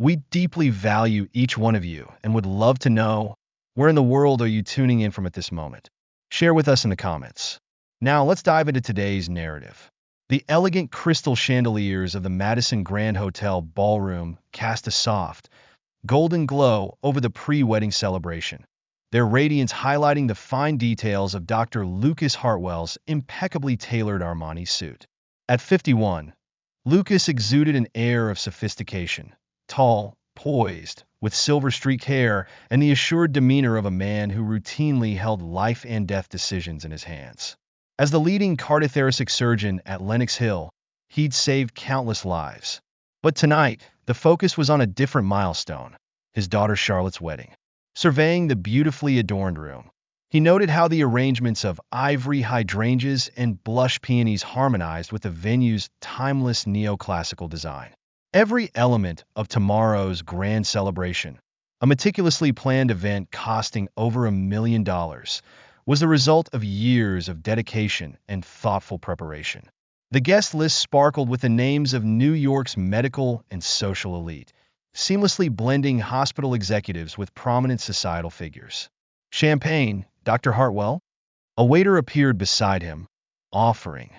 We deeply value each one of you and would love to know, where in the world are you tuning in from at this moment? Share with us in the comments. Now let's dive into today's narrative. The elegant crystal chandeliers of the Madison Grand Hotel ballroom cast a soft, golden glow over the pre-wedding celebration, their radiance highlighting the fine details of Dr. Lucas Hartwell's impeccably tailored Armani suit. At 51, Lucas exuded an air of sophistication, tall, poised, with silver-streaked hair and the assured demeanor of a man who routinely held life-and-death decisions in his hands. As the leading cardiothoracic surgeon at Lenox Hill, he'd saved countless lives. But tonight, the focus was on a different milestone, his daughter Charlotte's wedding. Surveying the beautifully adorned room, he noted how the arrangements of ivory hydrangeas and blush peonies harmonized with the venue's timeless neoclassical design. Every element of tomorrow's grand celebration, a meticulously planned event costing over $1 million, was the result of years of dedication and thoughtful preparation. The guest list sparkled with the names of New York's medical and social elite, seamlessly blending hospital executives with prominent societal figures. Champagne, Dr. Hartwell? A waiter appeared beside him, offering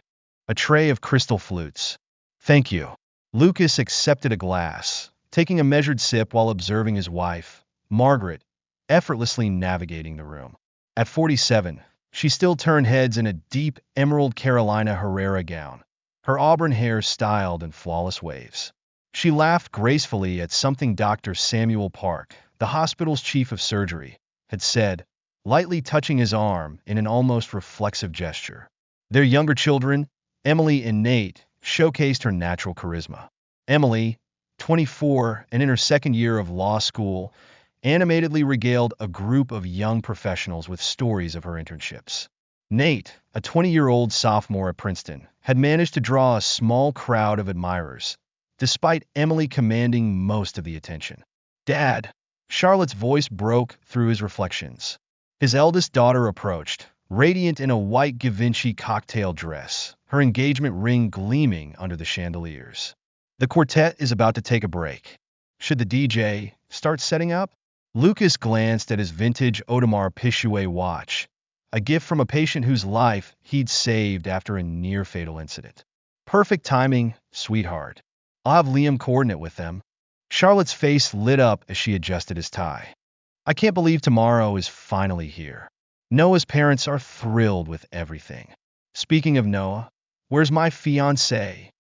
a tray of crystal flutes. Thank you. Lucas accepted a glass, taking a measured sip while observing his wife, Margaret, effortlessly navigating the room. At 47, she still turned heads in a deep emerald Carolina Herrera gown, her auburn hair styled in flawless waves. She laughed gracefully at something Dr. Samuel Park, the hospital's chief of surgery, had said, lightly touching his arm in an almost reflexive gesture. Their younger children, Emily and Nate, showcased her natural charisma. Emily, 24 and in her second year of law school, animatedly regaled a group of young professionals with stories of her internships. Nate, a 20-year-old sophomore at Princeton, had managed to draw a small crowd of admirers, despite Emily commanding most of the attention. Dad, Charlotte's voice broke through his reflections. His eldest daughter approached, radiant in a white Givenchy cocktail dress, her engagement ring gleaming under the chandeliers. The quartet is about to take a break. Should the DJ start setting up? Lucas glanced at his vintage Audemars Piguet watch, a gift from a patient whose life he'd saved after a near-fatal incident. Perfect timing, sweetheart. I'll have Liam coordinate with them. Charlotte's face lit up as she adjusted his tie. I can't believe tomorrow is finally here. Noah's parents are thrilled with everything. Speaking of Noah, where's my fiancé?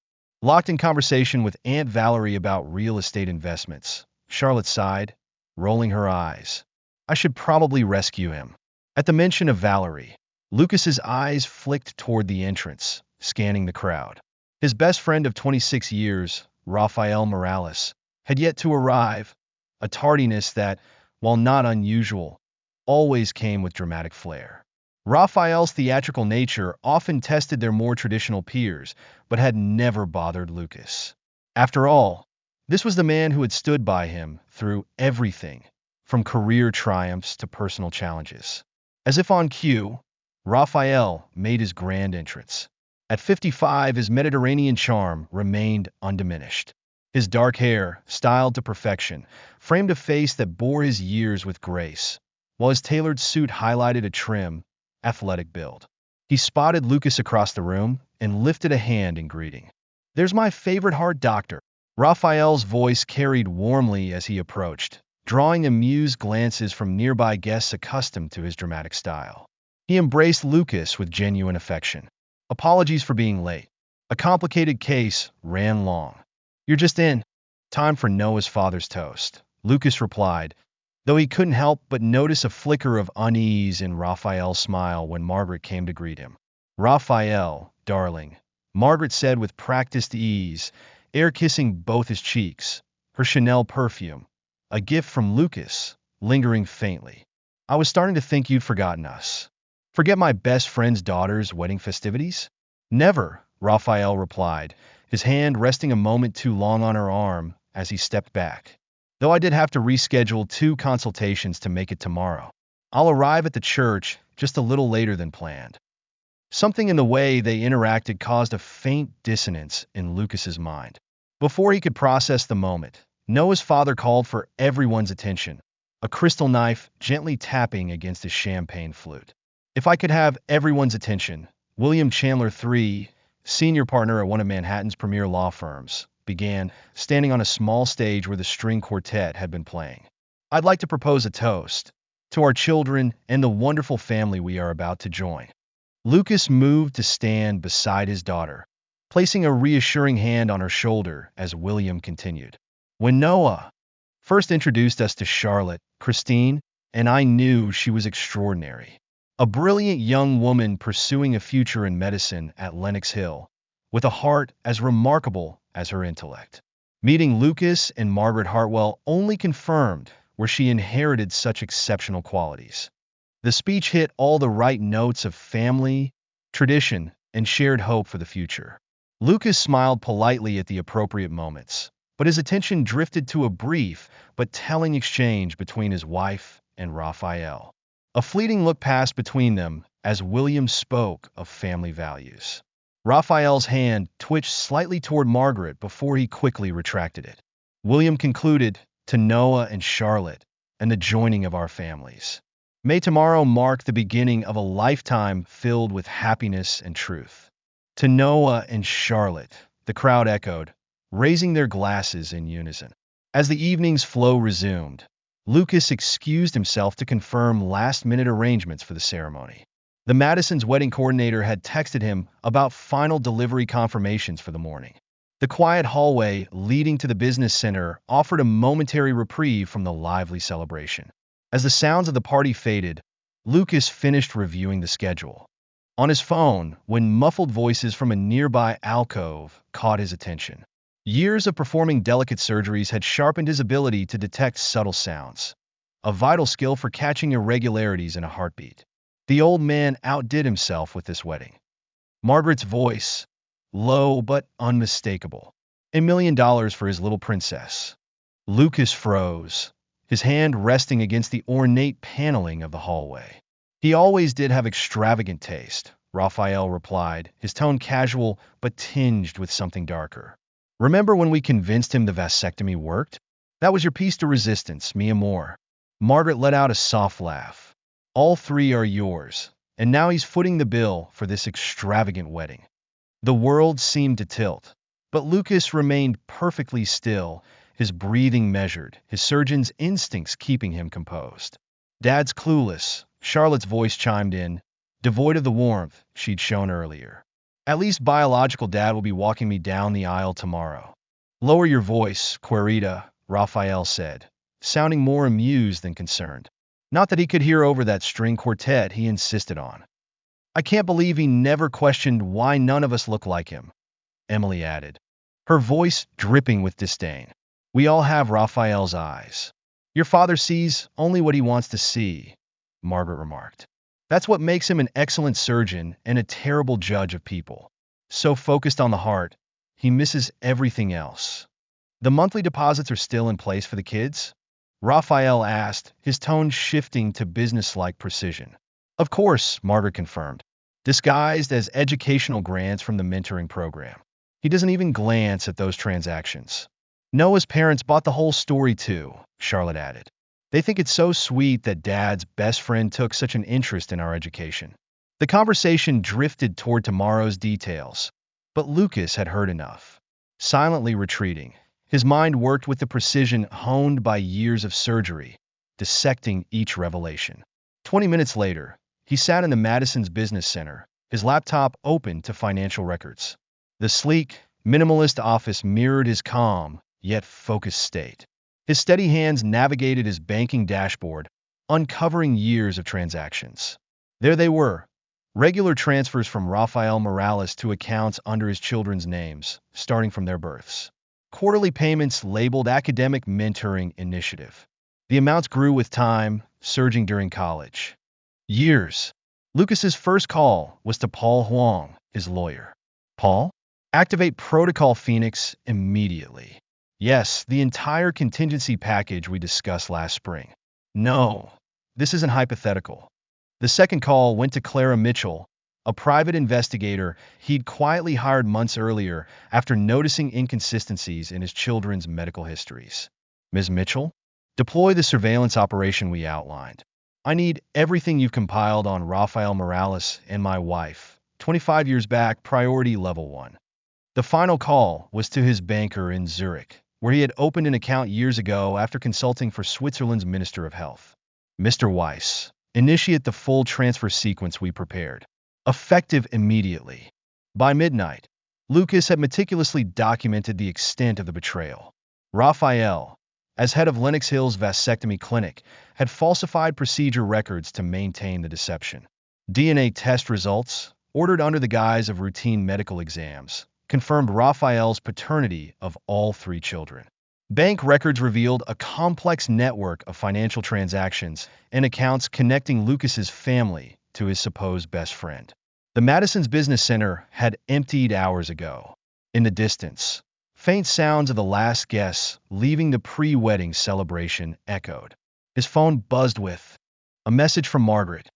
Locked in conversation with Aunt Valerie about real estate investments, Charlotte sighed, rolling her eyes. I should probably rescue him. At the mention of Valerie, Lucas's eyes flicked toward the entrance, scanning the crowd. His best friend of 26 years, Rafael Morales, had yet to arrive, a tardiness that, while not unusual, always came with dramatic flair. Rafael's theatrical nature often tested their more traditional peers, but had never bothered Lucas. After all, this was the man who had stood by him through everything, from career triumphs to personal challenges. As if on cue, Rafael made his grand entrance. At 55, his Mediterranean charm remained undiminished. His dark hair, styled to perfection, framed a face that bore his years with grace, while his tailored suit highlighted a trim, athletic build. He spotted Lucas across the room and lifted a hand in greeting. There's my favorite heart doctor. Raphael's voice carried warmly as he approached, drawing amused glances from nearby guests accustomed to his dramatic style. He embraced Lucas with genuine affection. Apologies for being late. A complicated case ran long. You're just in. Time for Noah's father's toast, Lucas replied, though he couldn't help but notice a flicker of unease in Raphael's smile when Margaret came to greet him. Raphael, darling, Margaret said with practiced ease, air-kissing both his cheeks, her Chanel perfume, a gift from Lucas, lingering faintly. I was starting to think you'd forgotten us. Forget my best friend's daughter's wedding festivities? Never, Raphael replied, his hand resting a moment too long on her arm as he stepped back. Though I did have to reschedule 2 consultations to make it tomorrow. I'll arrive at the church just a little later than planned. Something in the way they interacted caused a faint dissonance in Lucas's mind. Before he could process the moment, Noah's father called for everyone's attention, a crystal knife gently tapping against his champagne flute. If I could have everyone's attention, William Chandler III, senior partner at one of Manhattan's premier law firms, began, standing on a small stage where the string quartet had been playing. I'd like to propose a toast to our children and the wonderful family we are about to join. Lucas moved to stand beside his daughter, placing a reassuring hand on her shoulder as William continued. When Noah first introduced us to Charlotte, Christine, and I knew she was extraordinary. A brilliant young woman pursuing a future in medicine at Lenox Hill, with a heart as remarkable as her intellect. Meeting Lucas and Margaret Hartwell only confirmed where she inherited such exceptional qualities. The speech hit all the right notes of family, tradition, and shared hope for the future. Lucas smiled politely at the appropriate moments, but his attention drifted to a brief but telling exchange between his wife and Raphael. A fleeting look passed between them as William spoke of family values. Raphael's hand twitched slightly toward Margaret before he quickly retracted it. William concluded, to Noah and Charlotte, and the joining of our families. May tomorrow mark the beginning of a lifetime filled with happiness and truth. To Noah and Charlotte, the crowd echoed, raising their glasses in unison. As the evening's flow resumed, Lucas excused himself to confirm last-minute arrangements for the ceremony. The Madison's wedding coordinator had texted him about final delivery confirmations for the morning. The quiet hallway leading to the business center offered a momentary reprieve from the lively celebration. As the sounds of the party faded, Lucas finished reviewing the schedule on his phone when muffled voices from a nearby alcove caught his attention. Years of performing delicate surgeries had sharpened his ability to detect subtle sounds, a vital skill for catching irregularities in a heartbeat. The old man outdid himself with this wedding. Margaret's voice, low but unmistakable. $1 million for his little princess. Lucas froze, his hand resting against the ornate paneling of the hallway. He always did have extravagant taste, Raphael replied, his tone casual but tinged with something darker. Remember when we convinced him the vasectomy worked? That was your piece de resistance, mi amor. Margaret let out a soft laugh. All three are yours, and now he's footing the bill for this extravagant wedding. The world seemed to tilt, but Lucas remained perfectly still, his breathing measured, his surgeon's instincts keeping him composed. Dad's clueless, Charlotte's voice chimed in, devoid of the warmth she'd shown earlier. At least biological dad will be walking me down the aisle tomorrow. Lower your voice, Querida, Raphael said, sounding more amused than concerned. Not that he could hear over that string quartet he insisted on. I can't believe he never questioned why none of us look like him, Emily added, her voice dripping with disdain. We all have Raphael's eyes. Your father sees only what he wants to see, Margaret remarked. That's what makes him an excellent surgeon and a terrible judge of people. So focused on the heart, he misses everything else. The monthly deposits are still in place for the kids? Raphael asked, his tone shifting to businesslike precision. Of course, Margaret confirmed, disguised as educational grants from the mentoring program. He doesn't even glance at those transactions. Noah's parents bought the whole story too, Charlotte added. They think it's so sweet that Dad's best friend took such an interest in our education. The conversation drifted toward tomorrow's details, but Lucas had heard enough. Silently retreating, his mind worked with the precision honed by years of surgery, dissecting each revelation. 20 minutes later, he sat in the Madison's business center, his laptop open to financial records. The sleek, minimalist office mirrored his calm, yet focused state. His steady hands navigated his banking dashboard, uncovering years of transactions. There they were, regular transfers from Rafael Morales to accounts under his children's names, starting from their births. Quarterly payments labeled Academic Mentoring Initiative. The amounts grew with time, surging during college. Years. Lucas's first call was to Paul Huang, his lawyer. Paul? Activate Protocol Phoenix immediately. Yes, the entire contingency package we discussed last spring. No, this isn't hypothetical. The second call went to Clara Mitchell, a private investigator he'd quietly hired months earlier after noticing inconsistencies in his children's medical histories. Ms. Mitchell, deploy the surveillance operation we outlined. I need everything you've compiled on Rafael Morales and my wife. 25 years back, priority level 1. The final call was to his banker in Zurich, where he had opened an account years ago after consulting for Switzerland's Minister of Health. Mr. Weiss, initiate the full transfer sequence we prepared. Effective immediately. By midnight, Lucas had meticulously documented the extent of the betrayal. Raphael, as head of Lenox Hill's vasectomy clinic, had falsified procedure records to maintain the deception. DNA test results, ordered under the guise of routine medical exams, confirmed Raphael's paternity of all 3 children. Bank records revealed a complex network of financial transactions and accounts connecting Lucas's family to his supposed best friend. The Madison's business center had emptied hours ago. In the distance, faint sounds of the last guests leaving the pre-wedding celebration echoed. His phone buzzed with a message from Margaret.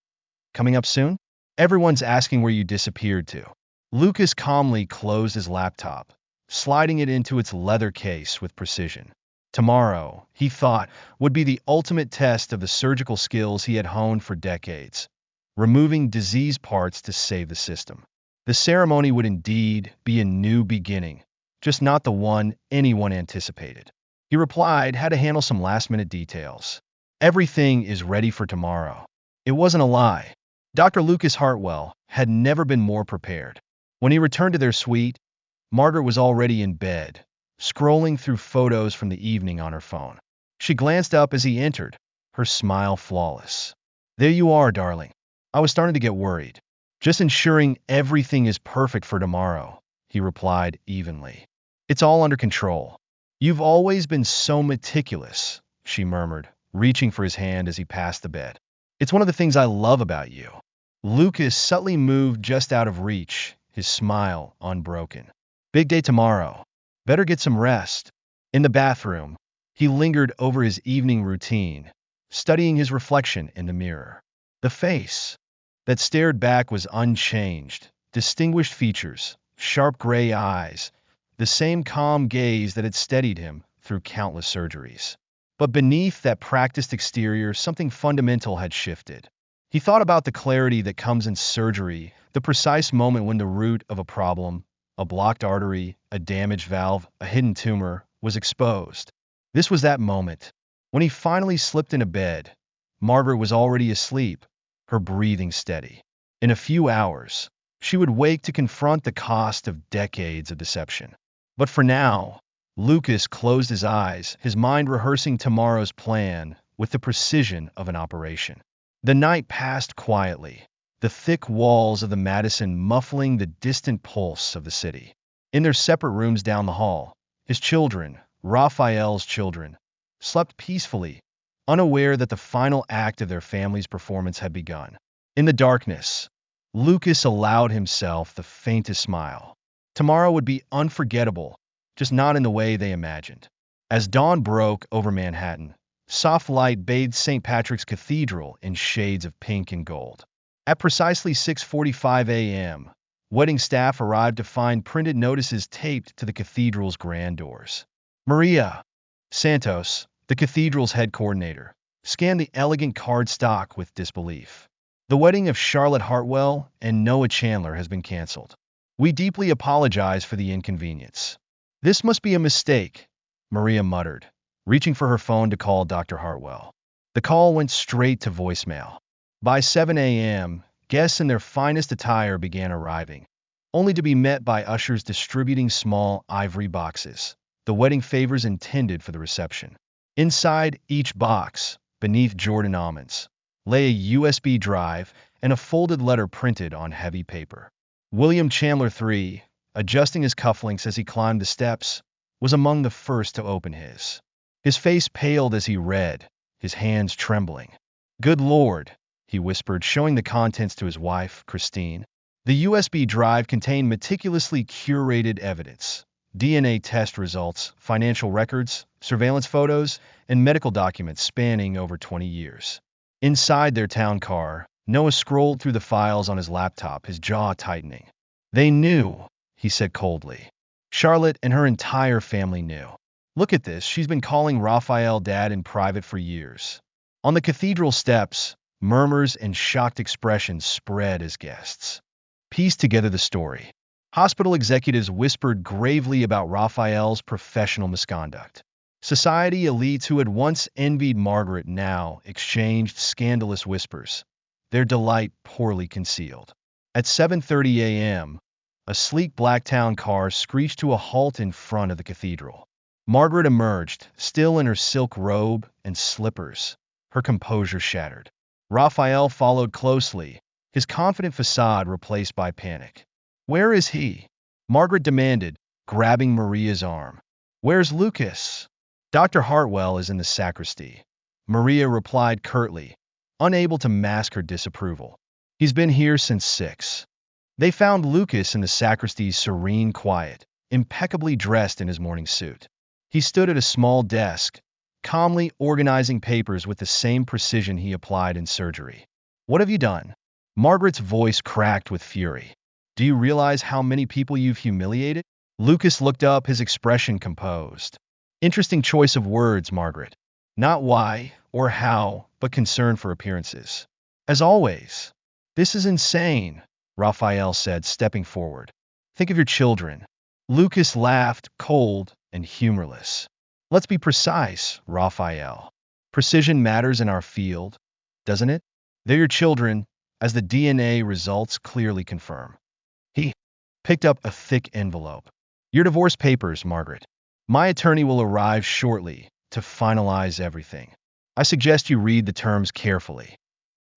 Coming up soon? Everyone's asking where you disappeared to. Lucas calmly closed his laptop, sliding it into its leather case with precision. Tomorrow, he thought, would be the ultimate test of the surgical skills he had honed for decades, removing diseased parts to save the system. The ceremony would indeed be a new beginning, just not the one anyone anticipated. He replied, had to handle some last-minute details. Everything is ready for tomorrow. It wasn't a lie. Dr. Lucas Hartwell had never been more prepared. When he returned to their suite, Margaret was already in bed, scrolling through photos from the evening on her phone. She glanced up as he entered, her smile flawless. There you are, darling. I was starting to get worried. Just ensuring everything is perfect for tomorrow, he replied evenly. It's all under control. You've always been so meticulous, she murmured, reaching for his hand as he passed the bed. It's one of the things I love about you. Lucas subtly moved just out of reach, his smile unbroken. Big day tomorrow. Better get some rest. In the bathroom, he lingered over his evening routine, studying his reflection in the mirror. The face that stared back was unchanged, distinguished features, sharp gray eyes, the same calm gaze that had steadied him through countless surgeries. But beneath that practiced exterior, something fundamental had shifted. He thought about the clarity that comes in surgery, the precise moment when the root of a problem, a blocked artery, a damaged valve, a hidden tumor, was exposed. This was that moment. When he finally slipped into bed, Margaret was already asleep, her breathing steady. In a few hours, she would wake to confront the cost of decades of deception. But for now, Lucas closed his eyes, his mind rehearsing tomorrow's plan with the precision of an operation. The night passed quietly, the thick walls of the Madison muffling the distant pulse of the city. In their separate rooms down the hall, his children, Raphael's children, slept peacefully, unaware that the final act of their family's performance had begun. In the darkness, Lucas allowed himself the faintest smile. Tomorrow would be unforgettable, just not in the way they imagined. As dawn broke over Manhattan, soft light bathed St. Patrick's Cathedral in shades of pink and gold. At precisely 6:45 a.m., wedding staff arrived to find printed notices taped to the cathedral's grand doors. Maria Santos, the cathedral's head coordinator, scanned the elegant cardstock with disbelief. The wedding of Charlotte Hartwell and Noah Chandler has been canceled. We deeply apologize for the inconvenience. This must be a mistake, Maria muttered, reaching for her phone to call Dr. Hartwell. The call went straight to voicemail. By 7 a.m., guests in their finest attire began arriving, only to be met by ushers distributing small ivory boxes, the wedding favors intended for the reception. Inside each box, beneath Jordan almonds, lay a USB drive and a folded letter printed on heavy paper. William Chandler III, adjusting his cufflinks as he climbed the steps, was among the first to open his. His face paled as he read, his hands trembling. Good Lord, he whispered, showing the contents to his wife, Christine. The USB drive contained meticulously curated evidence, DNA test results, financial records, surveillance photos, and medical documents spanning over 20 years. Inside their town car, Noah scrolled through the files on his laptop, his jaw tightening. They knew, he said coldly. Charlotte and her entire family knew. Look at this, she's been calling Raphael dad in private for years. On the cathedral steps, murmurs and shocked expressions spread as guests pieced together the story. Hospital executives whispered gravely about Raphael's professional misconduct. Society elites who had once envied Margaret now exchanged scandalous whispers, their delight poorly concealed. At 7:30 a.m., a sleek Blacktown car screeched to a halt in front of the cathedral. Margaret emerged, still in her silk robe and slippers, her composure shattered. Raphael followed closely, his confident facade replaced by panic. "Where is he?" Margaret demanded, grabbing Maria's arm. "Where's Lucas?" "Dr. Hartwell is in the sacristy," Maria replied curtly, unable to mask her disapproval. "He's been here since 6. They found Lucas in the sacristy's serene quiet, impeccably dressed in his morning suit. He stood at a small desk, calmly organizing papers with the same precision he applied in surgery. "What have you done?" Margaret's voice cracked with fury. "Do you realize how many people you've humiliated?" Lucas looked up, his expression composed. "Interesting choice of words, Margaret. Not why or how, but concern for appearances. As always." "This is insane," Raphael said, stepping forward. "Think of your children." Lucas laughed, cold and humorless. "Let's be precise, Raphael. Precision matters in our field, doesn't it? They're your children, as the DNA results clearly confirm." He picked up a thick envelope. "Your divorce papers, Margaret. My attorney will arrive shortly to finalize everything. I suggest you read the terms carefully."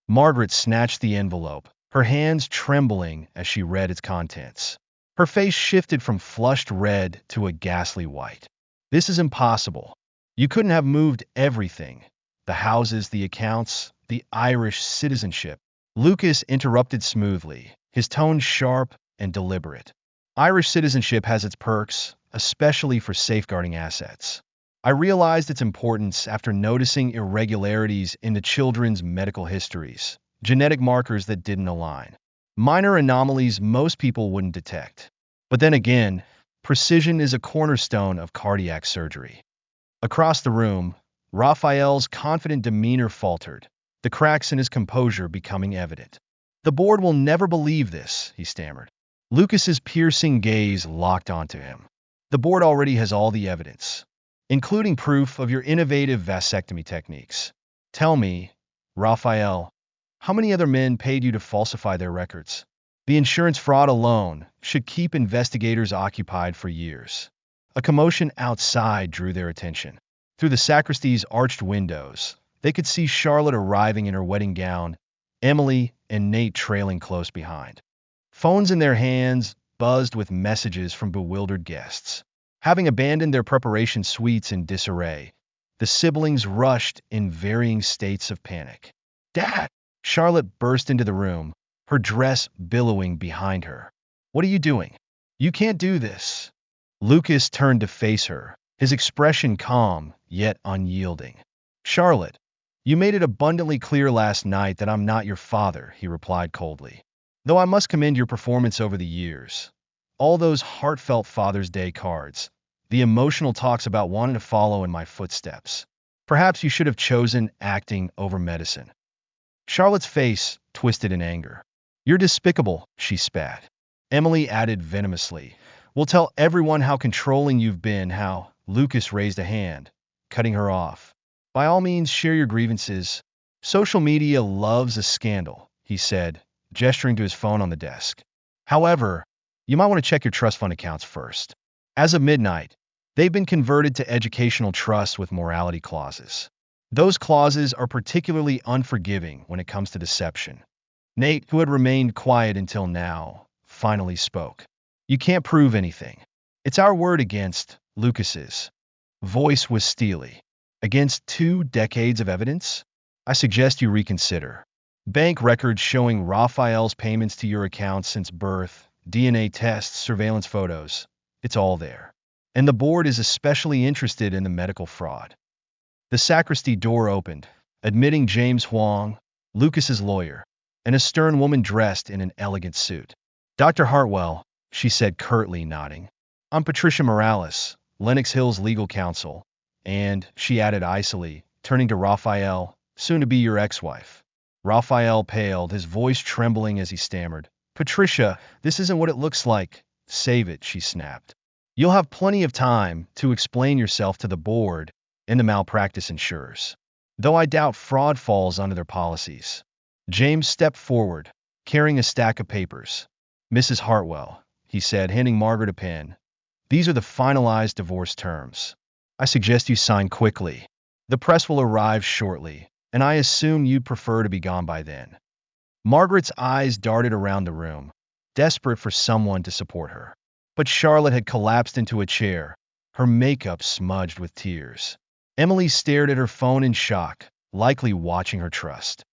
Margaret snatched the envelope, her hands trembling as she read its contents. Her face shifted from flushed red to a ghastly white. "This is impossible. You couldn't have moved everything. The houses, the accounts, the Irish citizenship." Lucas interrupted smoothly, his tone sharp and deliberate. "Irish citizenship has its perks, especially for safeguarding assets. I realized its importance after noticing irregularities in the children's medical histories, genetic markers that didn't align. Minor anomalies most people wouldn't detect. But then again, precision is a cornerstone of cardiac surgery." Across the room, Raphael's confident demeanor faltered, the cracks in his composure becoming evident. "The board will never believe this," he stammered. Lucas's piercing gaze locked onto him. "The board already has all the evidence, including proof of your innovative vasectomy techniques. Tell me, Raphael, how many other men paid you to falsify their records? The insurance fraud alone should keep investigators occupied for years." A commotion outside drew their attention. Through the sacristy's arched windows, they could see Charlotte arriving in her wedding gown, Emily and Nate trailing close behind. Phones in their hands buzzed with messages from bewildered guests. Having abandoned their preparation suites in disarray, the siblings rushed in varying states of panic. "Dad!" Charlotte burst into the room, her dress billowing behind her. "What are you doing? You can't do this." Lucas turned to face her, his expression calm yet unyielding. "Charlotte, you made it abundantly clear last night that I'm not your father," he replied coldly. "Though I must commend your performance over the years. All those heartfelt Father's Day cards, the emotional talks about wanting to follow in my footsteps. Perhaps you should have chosen acting over medicine." Charlotte's face twisted in anger. "You're despicable," she spat. Emily added venomously, "We'll tell everyone how controlling you've been, how—" Lucas raised a hand, cutting her off. "By all means, share your grievances. Social media loves a scandal," he said, gesturing to his phone on the desk. "However, you might want to check your trust fund accounts first. As of midnight, they've been converted to educational trusts with morality clauses. Those clauses are particularly unforgiving when it comes to deception." Nate, who had remained quiet until now, finally spoke. "You can't prove anything. It's our word against Lucas's." Voice was steely. "Against 2 decades of evidence? I suggest you reconsider. Bank records showing Raphael's payments to your account since birth, DNA tests, surveillance photos. It's all there. And the board is especially interested in the medical fraud." The sacristy door opened, admitting James Huang, Lucas's lawyer. and a stern woman dressed in an elegant suit. Dr. Hartwell, she said curtly, nodding. I'm Patricia Morales, Lenox Hill's legal counsel. And, she added icily, turning to Raphael, soon to be your ex-wife. Raphael paled, his voice trembling as he stammered. Patricia, this isn't what it looks like. Save it, she snapped. You'll have plenty of time to explain yourself to the board and the malpractice insurers, though I doubt fraud falls under their policies. James stepped forward, carrying a stack of papers. Mrs. Hartwell, he said, handing Margaret a pen. These are the finalized divorce terms. I suggest you sign quickly. The press will arrive shortly, and I assume you'd prefer to be gone by then. Margaret's eyes darted around the room, desperate for someone to support her. But Charlotte had collapsed into a chair, her makeup smudged with tears. Emily stared at her phone in shock, likely watching her trust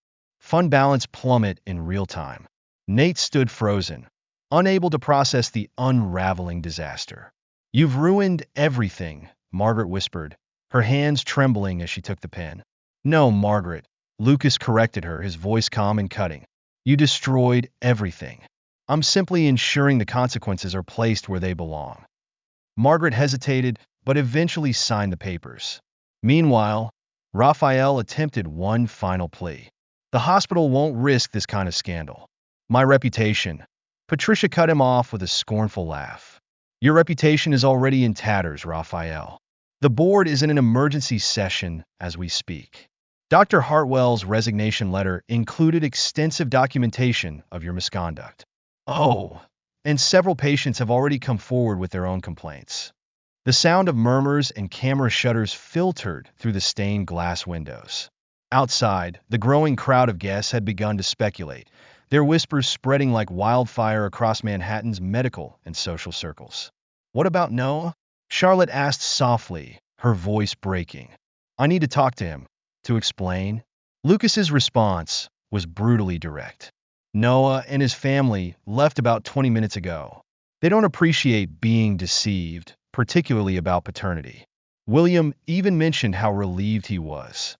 fund balance plummet in real time. Nate stood frozen, unable to process the unraveling disaster. You've ruined everything, Margaret whispered, her hands trembling as she took the pen. No, Margaret, Lucas corrected her, his voice calm and cutting. You destroyed everything. I'm simply ensuring the consequences are placed where they belong. Margaret hesitated, but eventually signed the papers. Meanwhile, Raphael attempted one final plea. The hospital won't risk this kind of scandal. My reputation. Patricia cut him off with a scornful laugh. Your reputation is already in tatters, Raphael. The board is in an emergency session as we speak. Dr. Hartwell's resignation letter included extensive documentation of your misconduct. Oh, and several patients have already come forward with their own complaints. The sound of murmurs and camera shutters filtered through the stained glass windows. Outside, the growing crowd of guests had begun to speculate, their whispers spreading like wildfire across Manhattan's medical and social circles. What about Noah? Charlotte asked softly, her voice breaking. I need to talk to him. To explain? Lucas's response was brutally direct. Noah and his family left about 20 minutes ago. They don't appreciate being deceived, particularly about paternity. William even mentioned how relieved he was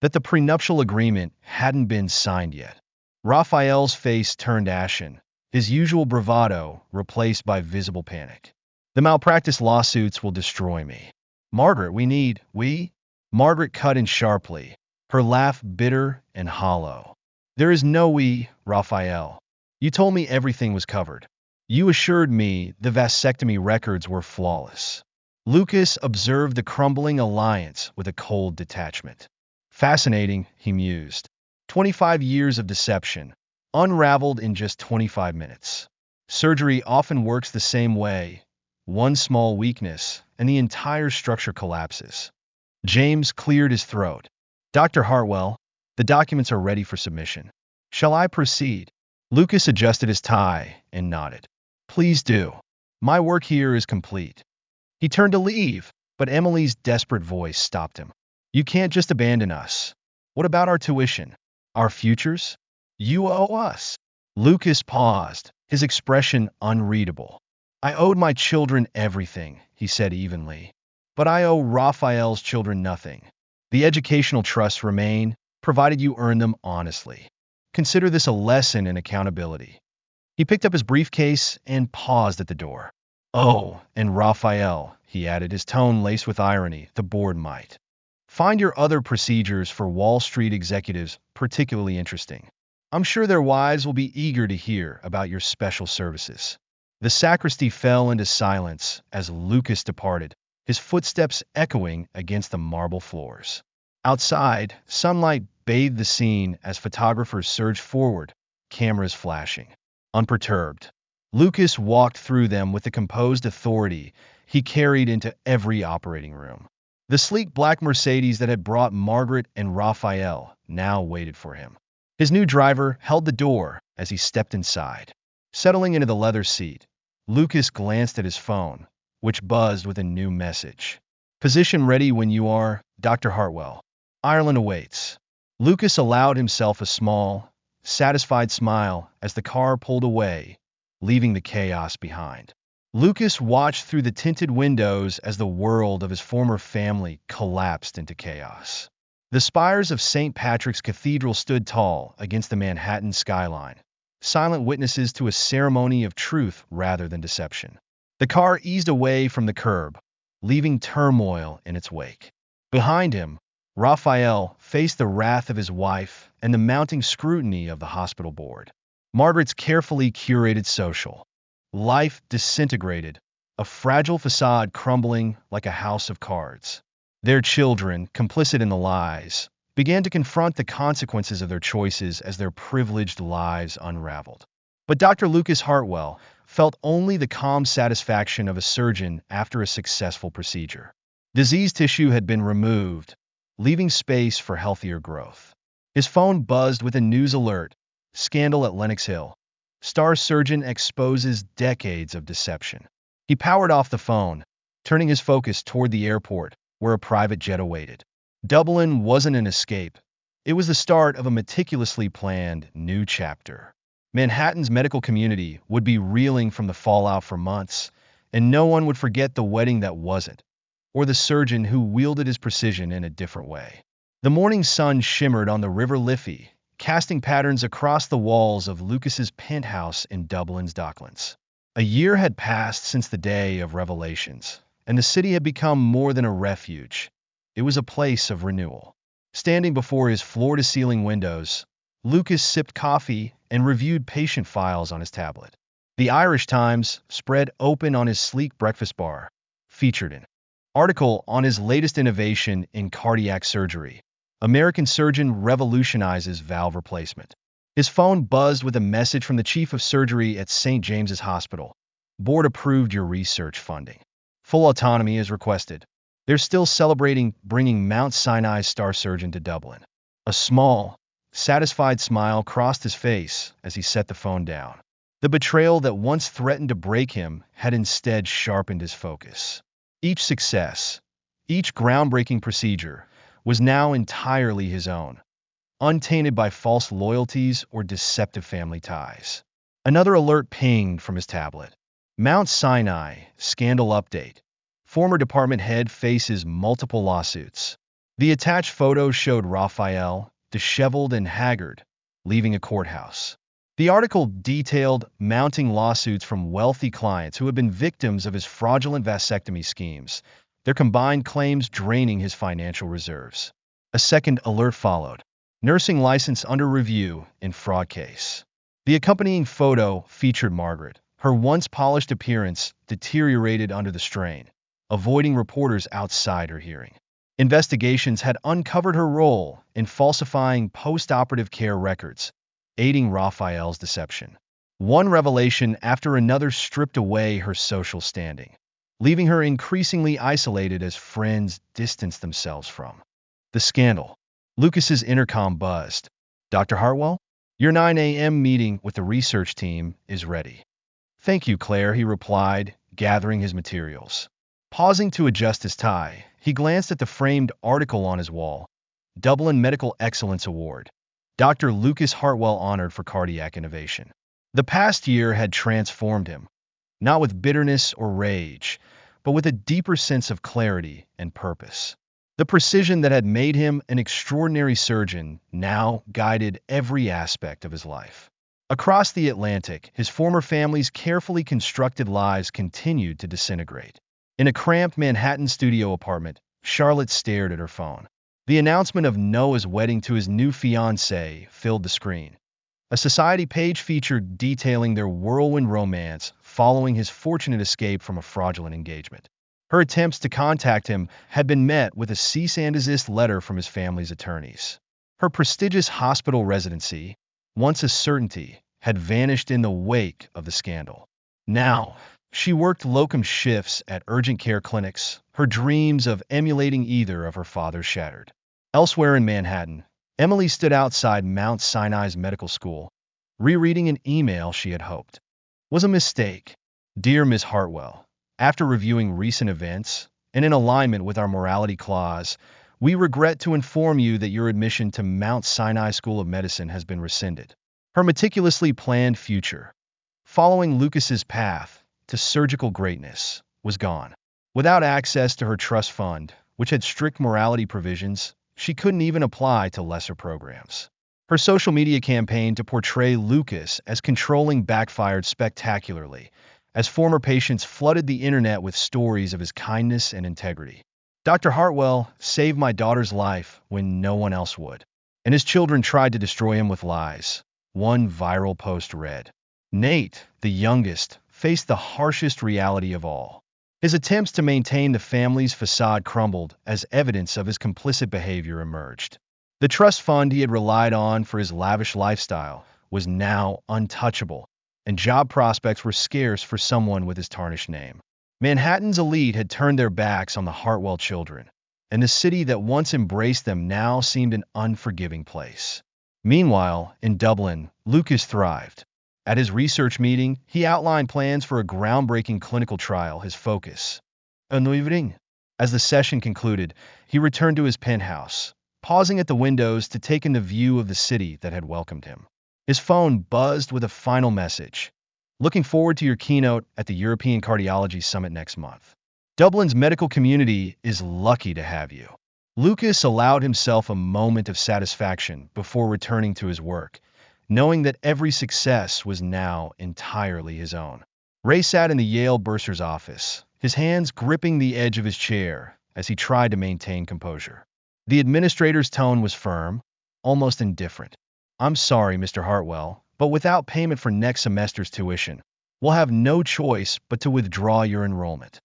that the prenuptial agreement hadn't been signed yet. Raphael's face turned ashen, his usual bravado replaced by visible panic. The malpractice lawsuits will destroy me. Margaret, we? Margaret cut in sharply, her laugh bitter and hollow. There is no we, Raphael. You told me everything was covered. You assured me the vasectomy records were flawless. Lucas observed the crumbling alliance with a cold detachment. Fascinating, he mused. 25 years of deception, unraveled in just 25 minutes. Surgery often works the same way. One small weakness, and the entire structure collapses. James cleared his throat. Dr. Hartwell, the documents are ready for submission. Shall I proceed? Lucas adjusted his tie and nodded. Please do. My work here is complete. He turned to leave, but Emily's desperate voice stopped him. You can't just abandon us. What about our tuition? Our futures? You owe us. Lucas paused, his expression unreadable. I owed my children everything, he said evenly. But I owe Raphael's children nothing. The educational trusts remain, provided you earn them honestly. Consider this a lesson in accountability. He picked up his briefcase and paused at the door. Oh, and Raphael, he added, his tone laced with irony, the board might find your other procedures for Wall Street executives particularly interesting. I'm sure their wives will be eager to hear about your special services. The sacristy fell into silence as Lucas departed, his footsteps echoing against the marble floors. Outside, sunlight bathed the scene as photographers surged forward, cameras flashing. Unperturbed, Lucas walked through them with the composed authority he carried into every operating room. The sleek black Mercedes that had brought Margaret and Raphael now waited for him. His new driver held the door as he stepped inside. Settling into the leather seat, Lucas glanced at his phone, which buzzed with a new message. Position ready when you are, Dr. Hartwell. Ireland awaits. Lucas allowed himself a small, satisfied smile as the car pulled away, leaving the chaos behind. Lucas watched through the tinted windows as the world of his former family collapsed into chaos. The spires of St. Patrick's Cathedral stood tall against the Manhattan skyline, silent witnesses to a ceremony of truth rather than deception. The car eased away from the curb, leaving turmoil in its wake. Behind him, Raphael faced the wrath of his wife and the mounting scrutiny of the hospital board. Margaret's carefully curated social life disintegrated, a fragile facade crumbling like a house of cards. Their children, complicit in the lies, began to confront the consequences of their choices as their privileged lives unraveled. But Dr. Lucas Hartwell felt only the calm satisfaction of a surgeon after a successful procedure. Diseased tissue had been removed, leaving space for healthier growth. His phone buzzed with a news alert: scandal at Lenox Hill. Star surgeon exposes decades of deception. He powered off the phone, turning his focus toward the airport, where a private jet awaited. Dublin wasn't an escape. It was the start of a meticulously planned new chapter. Manhattan's medical community would be reeling from the fallout for months, and no one would forget the wedding that wasn't, or the surgeon who wielded his precision in a different way. The morning sun shimmered on the River Liffey, casting patterns across the walls of Lucas's penthouse in Dublin's Docklands. A year had passed since the day of revelations, and the city had become more than a refuge. It was a place of renewal. Standing before his floor-to-ceiling windows, Lucas sipped coffee and reviewed patient files on his tablet. The Irish Times, spread open on his sleek breakfast bar, featured an article on his latest innovation in cardiac surgery. American surgeon revolutionizes valve replacement. His phone buzzed with a message from the chief of surgery at St. James's Hospital. Board approved your research funding. Full autonomy is requested. They're still celebrating bringing Mount Sinai's star surgeon to Dublin. A small, satisfied smile crossed his face as he set the phone down. The betrayal that once threatened to break him had instead sharpened his focus. Each success, each groundbreaking procedure, was now entirely his own, untainted by false loyalties or deceptive family ties. Another alert pinged from his tablet. Mount Sinai, scandal update. Former department head faces multiple lawsuits. The attached photo showed Raphael, disheveled and haggard, leaving a courthouse. The article detailed mounting lawsuits from wealthy clients who had been victims of his fraudulent vasectomy schemes, their combined claims draining his financial reserves. A second alert followed. Nursing license under review in fraud case. The accompanying photo featured Margaret. Her once polished appearance deteriorated under the strain, avoiding reporters outside her hearing. Investigations had uncovered her role in falsifying post-operative care records, aiding Raphael's deception. One revelation after another stripped away her social standing, leaving her increasingly isolated as friends distanced themselves from the scandal. Lucas's intercom buzzed. Dr. Hartwell, your 9 a.m. meeting with the research team is ready. Thank you, Claire, he replied, gathering his materials. Pausing to adjust his tie, he glanced at the framed article on his wall. Dublin Medical Excellence Award. Dr. Lucas Hartwell honored for cardiac innovation. The past year had transformed him, not with bitterness or rage, but with a deeper sense of clarity and purpose. The precision that had made him an extraordinary surgeon now guided every aspect of his life. Across the Atlantic, his former family's carefully constructed lives continued to disintegrate. In a cramped Manhattan studio apartment, Charlotte stared at her phone. The announcement of Noah's wedding to his new fiancée filled the screen. A society page featured detailing their whirlwind romance following his fortunate escape from a fraudulent engagement. Her attempts to contact him had been met with a cease and desist letter from his family's attorneys. Her prestigious hospital residency, once a certainty, had vanished in the wake of the scandal. Now, she worked locum shifts at urgent care clinics, her dreams of emulating either of her fathers shattered. Elsewhere in Manhattan, Emily stood outside Mount Sinai's medical school, rereading an email she had hoped was a mistake. Dear Miss Hartwell, after reviewing recent events, and in alignment with our morality clause, we regret to inform you that your admission to Mount Sinai School of Medicine has been rescinded. Her meticulously planned future, following Lucas's path to surgical greatness, was gone. Without access to her trust fund, which had strict morality provisions, she couldn't even apply to lesser programs. Her social media campaign to portray Lucas as controlling backfired spectacularly, as former patients flooded the internet with stories of his kindness and integrity. Dr. Hartwell saved my daughter's life when no one else would, and his children tried to destroy him with lies. One viral post read, Nate, the youngest, faced the harshest reality of all. His attempts to maintain the family's facade crumbled as evidence of his complicit behavior emerged. The trust fund he had relied on for his lavish lifestyle was now untouchable, and job prospects were scarce for someone with his tarnished name. Manhattan's elite had turned their backs on the Hartwell children, and the city that once embraced them now seemed an unforgiving place. Meanwhile, in Dublin, Lucas thrived. At his research meeting, he outlined plans for a groundbreaking clinical trial, his focus. As the session concluded, he returned to his penthouse, pausing at the windows to take in the view of the city that had welcomed him. His phone buzzed with a final message. Looking forward to your keynote at the European Cardiology Summit next month. Dublin's medical community is lucky to have you. Lucas allowed himself a moment of satisfaction before returning to his work, knowing that every success was now entirely his own. Ray sat in the Yale bursar's office, his hands gripping the edge of his chair as he tried to maintain composure. The administrator's tone was firm, almost indifferent. I'm sorry, Mr. Hartwell, but without payment for next semester's tuition, we'll have no choice but to withdraw your enrollment.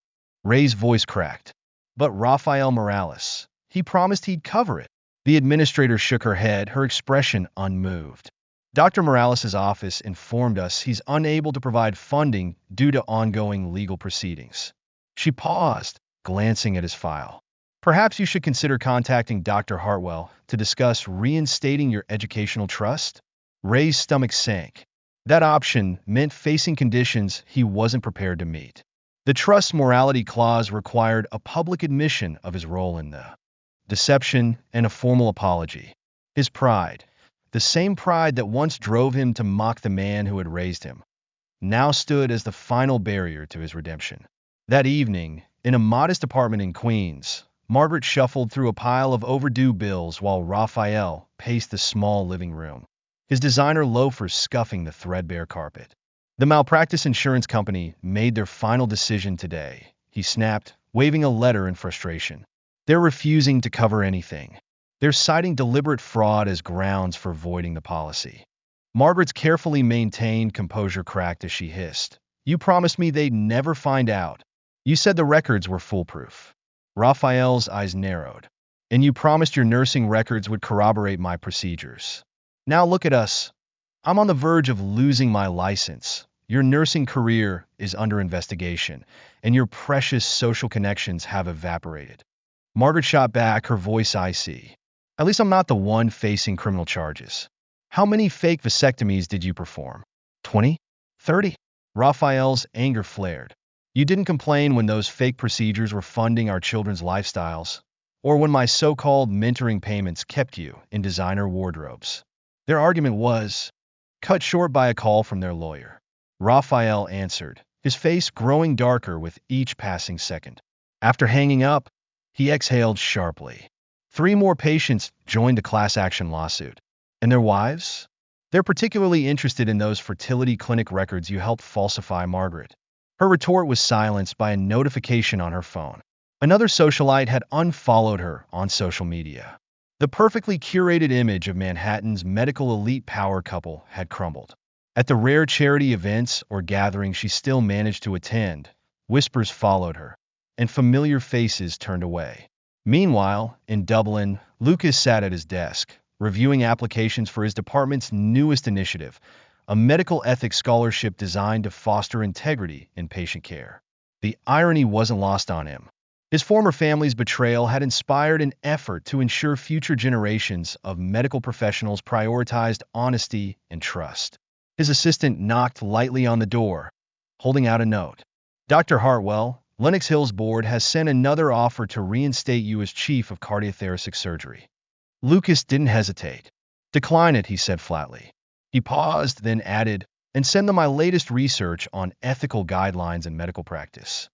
Ray's voice cracked. But Rafael Morales, he promised he'd cover it. The administrator shook her head, her expression unmoved. Dr. Morales' office informed us he's unable to provide funding due to ongoing legal proceedings. She paused, glancing at his file. Perhaps you should consider contacting Dr. Hartwell to discuss reinstating your educational trust? Ray's stomach sank. That option meant facing conditions he wasn't prepared to meet. The trust's morality clause required a public admission of his role in the deception and a formal apology. His pride, the same pride that once drove him to mock the man who had raised him, now stood as the final barrier to his redemption. That evening, in a modest apartment in Queens, Margaret shuffled through a pile of overdue bills while Raphael paced the small living room, his designer loafers scuffing the threadbare carpet. The malpractice insurance company made their final decision today, he snapped, waving a letter in frustration. They're refusing to cover anything. They're citing deliberate fraud as grounds for voiding the policy. Margaret's carefully maintained composure cracked as she hissed. You promised me they'd never find out. You said the records were foolproof. Raphael's eyes narrowed. And you promised your nursing records would corroborate my procedures. Now look at us. I'm on the verge of losing my license. Your nursing career is under investigation, and your precious social connections have evaporated. Margaret shot back, her voice icy. At least I'm not the one facing criminal charges. How many fake vasectomies did you perform? 20? 30? Raphael's anger flared. You didn't complain when those fake procedures were funding our children's lifestyles, or when my so-called mentoring payments kept you in designer wardrobes. Their argument was cut short by a call from their lawyer. Raphael answered, his face growing darker with each passing second. After hanging up, he exhaled sharply. 3 more patients joined the class action lawsuit. And their wives? They're particularly interested in those fertility clinic records you helped falsify, Margaret. Her retort was silenced by a notification on her phone. Another socialite had unfollowed her on social media. The perfectly curated image of Manhattan's medical elite power couple had crumbled. At the rare charity events or gatherings she still managed to attend, whispers followed her, and familiar faces turned away. Meanwhile, in Dublin, Lucas sat at his desk, reviewing applications for his department's newest initiative, a medical ethics scholarship designed to foster integrity in patient care. The irony wasn't lost on him. His former family's betrayal had inspired an effort to ensure future generations of medical professionals prioritized honesty and trust. His assistant knocked lightly on the door, holding out a note. Dr. Hartwell, Lenox Hill's board has sent another offer to reinstate you as chief of cardiothoracic surgery. Lucas didn't hesitate. Decline it, he said flatly. He paused, then added, and send them my latest research on ethical guidelines in medical practice.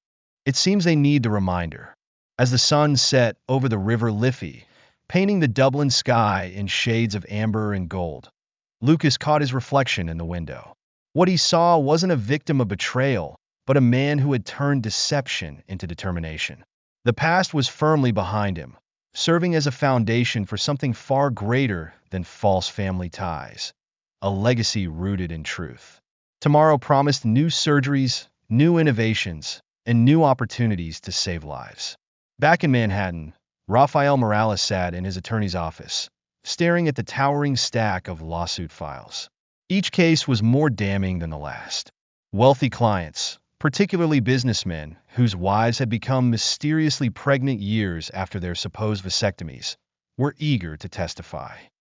It seems they need the reminder. As the sun set over the river Liffey, painting the Dublin sky in shades of amber and gold. Lucas caught his reflection in the window. What he saw wasn't a victim of betrayal, but a man who had turned deception into determination. The past was firmly behind him, serving as a foundation for something far greater than false family ties, a legacy rooted in truth. Tomorrow promised new surgeries, new innovations, and new opportunities to save lives. Back in Manhattan, Rafael Morales sat in his attorney's office, staring at the towering stack of lawsuit files. Each case was more damning than the last. Wealthy clients, particularly businessmen whose wives had become mysteriously pregnant years after their supposed vasectomies, were eager to testify.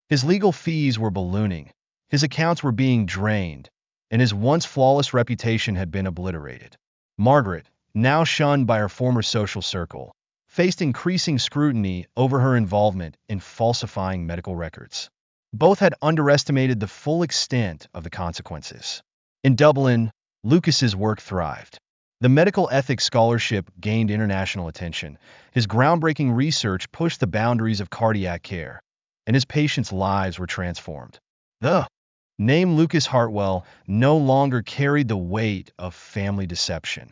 His legal fees were ballooning, his accounts were being drained, and his once flawless reputation had been obliterated. Margaret, now shunned by her former social circle, faced increasing scrutiny over her involvement in falsifying medical records. Both had underestimated the full extent of the consequences. In Dublin, Lucas's work thrived. The medical ethics scholarship gained international attention. His groundbreaking research pushed the boundaries of cardiac care, and his patients' lives were transformed. The name Lucas Hartwell no longer carried the weight of family deception.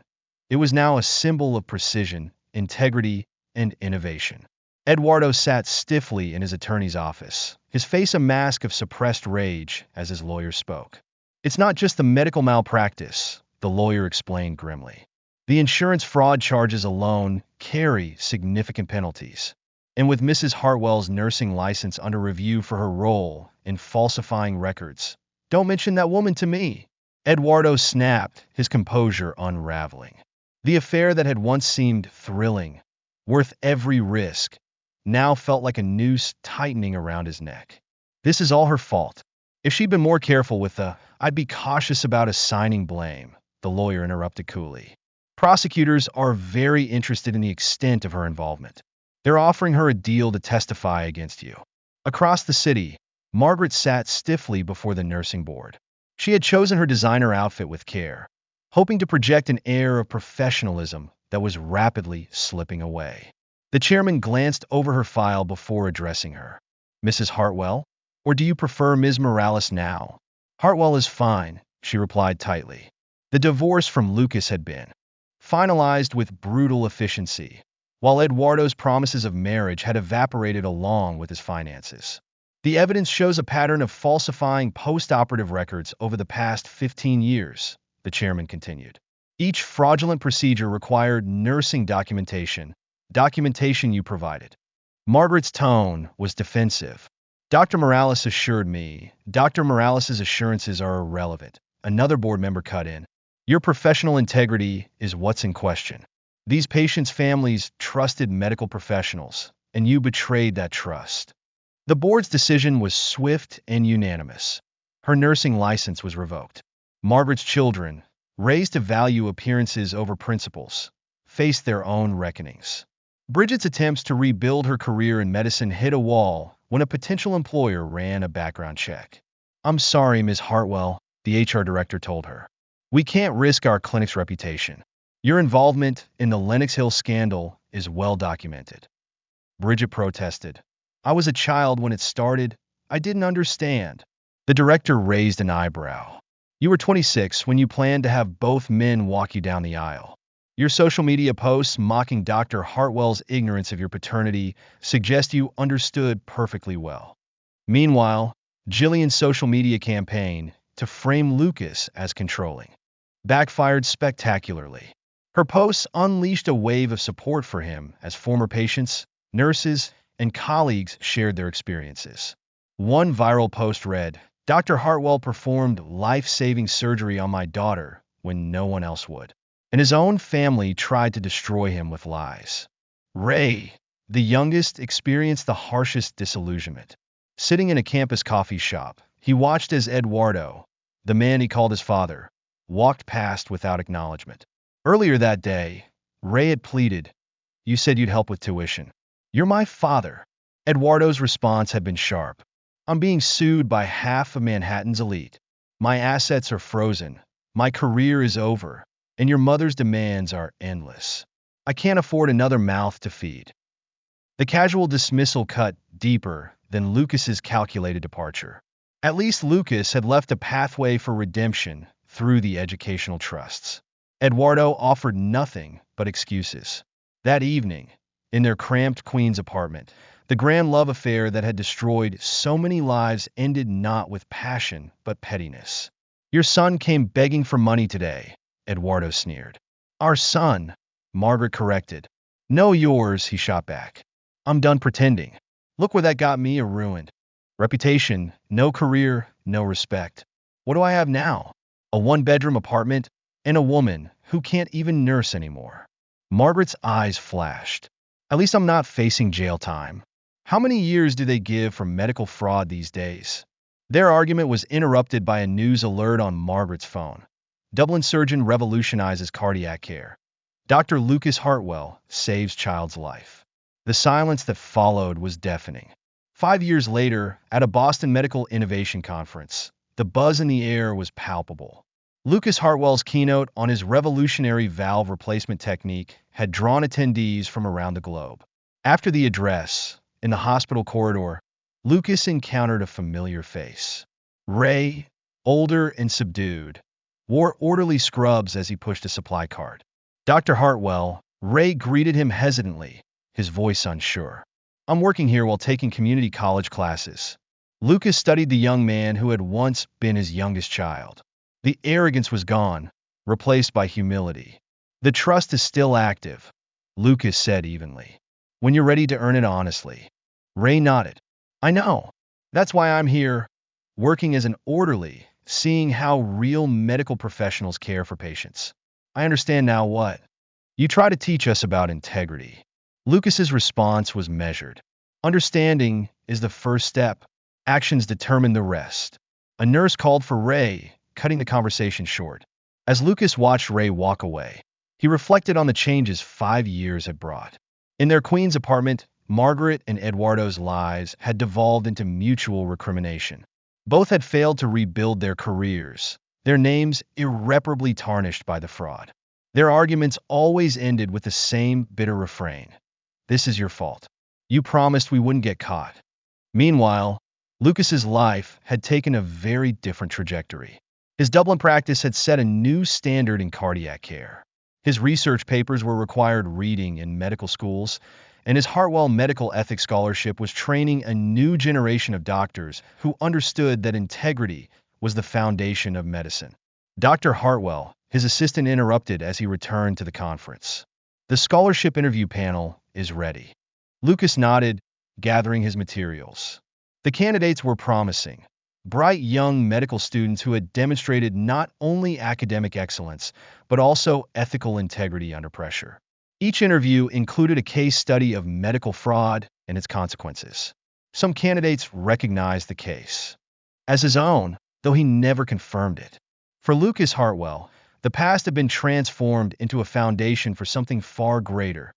It was now a symbol of precision, integrity, and innovation. Eduardo sat stiffly in his attorney's office, his face a mask of suppressed rage as his lawyer spoke. It's not just the medical malpractice, the lawyer explained grimly. The insurance fraud charges alone carry significant penalties. And with Mrs. Hartwell's nursing license under review for her role in falsifying records, don't mention that woman to me. Eduardo snapped, his composure unraveling. The affair that had once seemed thrilling, worth every risk, now felt like a noose tightening around his neck. This is all her fault. If she'd been more careful with I'd be cautious about assigning blame, the lawyer interrupted coolly. Prosecutors are very interested in the extent of her involvement. They're offering her a deal to testify against you. Across the city, Margaret sat stiffly before the nursing board. She had chosen her designer outfit with care, hoping to project an air of professionalism that was rapidly slipping away. The chairman glanced over her file before addressing her. Mrs. Hartwell? Or do you prefer Ms. Morales now? Hartwell is fine, she replied tightly. The divorce from Lucas had been finalized with brutal efficiency, while Eduardo's promises of marriage had evaporated along with his finances. The evidence shows a pattern of falsifying post-operative records over the past 15 years, the chairman continued. Each fraudulent procedure required nursing documentation you provided. Margaret's tone was defensive. Dr. Morales assured me, Dr. Morales' assurances are irrelevant. Another board member cut in. Your professional integrity is what's in question. These patients' families trusted medical professionals, and you betrayed that trust. The board's decision was swift and unanimous. Her nursing license was revoked. Margaret's children, raised to value appearances over principles, faced their own reckonings. Bridget's attempts to rebuild her career in medicine hit a wall when a potential employer ran a background check. I'm sorry, Ms. Hartwell, the HR director told her. We can't risk our clinic's reputation. Your involvement in the Lenox Hill scandal is well documented. Bridget protested. I was a child when it started. I didn't understand. The director raised an eyebrow. You were 26 when you planned to have both men walk you down the aisle. Your social media posts mocking Dr. Hartwell's ignorance of your paternity suggest you understood perfectly well. Meanwhile, Jillian's social media campaign to frame Lucas as controlling backfired spectacularly. Her posts unleashed a wave of support for him as former patients, nurses, and colleagues shared their experiences. One viral post read, Dr. Hartwell performed life-saving surgery on my daughter when no one else would, and his own family tried to destroy him with lies. Ray, the youngest, experienced the harshest disillusionment. Sitting in a campus coffee shop, he watched as Eduardo, the man he called his father, walked past without acknowledgement. Earlier that day, Ray had pleaded, You said you'd help with tuition. You're my father. Eduardo's response had been sharp. I'm being sued by half of Manhattan's elite. My assets are frozen. My career is over. And your mother's demands are endless. I can't afford another mouth to feed. The casual dismissal cut deeper than Lucas's calculated departure. At least Lucas had left a pathway for redemption through the educational trusts. Eduardo offered nothing but excuses. That evening, in their cramped Queens apartment, the grand love affair that had destroyed so many lives ended not with passion but pettiness. Your son came begging for money today, Eduardo sneered. Our son, Margaret corrected. No yours, he shot back. I'm done pretending. Look where that got me, a ruined reputation, no career, no respect. What do I have now? A one-bedroom apartment and a woman who can't even nurse anymore. Margaret's eyes flashed. At least I'm not facing jail time. How many years do they give for medical fraud these days? Their argument was interrupted by a news alert on Margaret's phone. Dublin surgeon revolutionizes cardiac care. Dr. Lucas Hartwell saves child's life. The silence that followed was deafening. 5 years later, at a Boston Medical Innovation Conference, the buzz in the air was palpable. Lucas Hartwell's keynote on his revolutionary valve replacement technique had drawn attendees from around the globe. After the address, in the hospital corridor, Lucas encountered a familiar face. Ray, older and subdued, wore orderly scrubs as he pushed a supply cart. Dr. Hartwell, Ray greeted him hesitantly, his voice unsure. I'm working here while taking community college classes. Lucas studied the young man who had once been his youngest child. The arrogance was gone, replaced by humility. The trust is still active, Lucas said evenly. When you're ready to earn it honestly. Ray nodded. I know. That's why I'm here, working as an orderly, seeing how real medical professionals care for patients. I understand now what you try to teach us about integrity. Lucas's response was measured. Understanding is the first step. Actions determine the rest. A nurse called for Ray, cutting the conversation short. As Lucas watched Ray walk away, he reflected on the changes 5 years had brought. In their Queens apartment, Margaret and Eduardo's lives had devolved into mutual recrimination. Both had failed to rebuild their careers, their names irreparably tarnished by the fraud. Their arguments always ended with the same bitter refrain. This is your fault. You promised we wouldn't get caught. Meanwhile, Lucas's life had taken a very different trajectory. His Dublin practice had set a new standard in cardiac care. His research papers were required reading in medical schools, and his Hartwell Medical Ethics Scholarship was training a new generation of doctors who understood that integrity was the foundation of medicine. Dr. Hartwell, his assistant, interrupted as he returned to the conference. The scholarship interview panel is ready. Lucas nodded, gathering his materials. The candidates were promising. Bright young medical students who had demonstrated not only academic excellence, but also ethical integrity under pressure. Each interview included a case study of medical fraud and its consequences. Some candidates recognized the case as his own, though he never confirmed it. For Lucas Hartwell, the past had been transformed into a foundation for something far greater,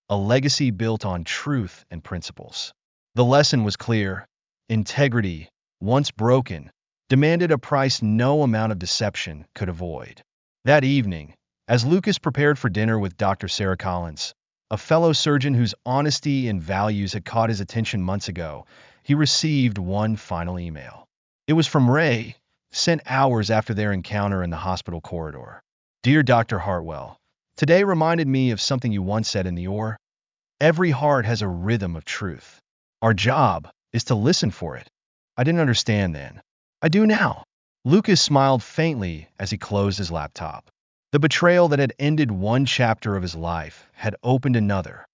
a legacy built on truth and principles. The lesson was clear. Integrity, once broken, demanded a price no amount of deception could avoid. That evening, as Lucas prepared for dinner with Dr. Sarah Collins, a fellow surgeon whose honesty and values had caught his attention months ago, he received one final email. It was from Ray, sent hours after their encounter in the hospital corridor. Dear Dr. Hartwell, today reminded me of something you once said in the OR. Every heart has a rhythm of truth. Our job is to listen for it. I didn't understand then. I do now. Lucas smiled faintly as he closed his laptop. The betrayal that had ended one chapter of his life had opened another,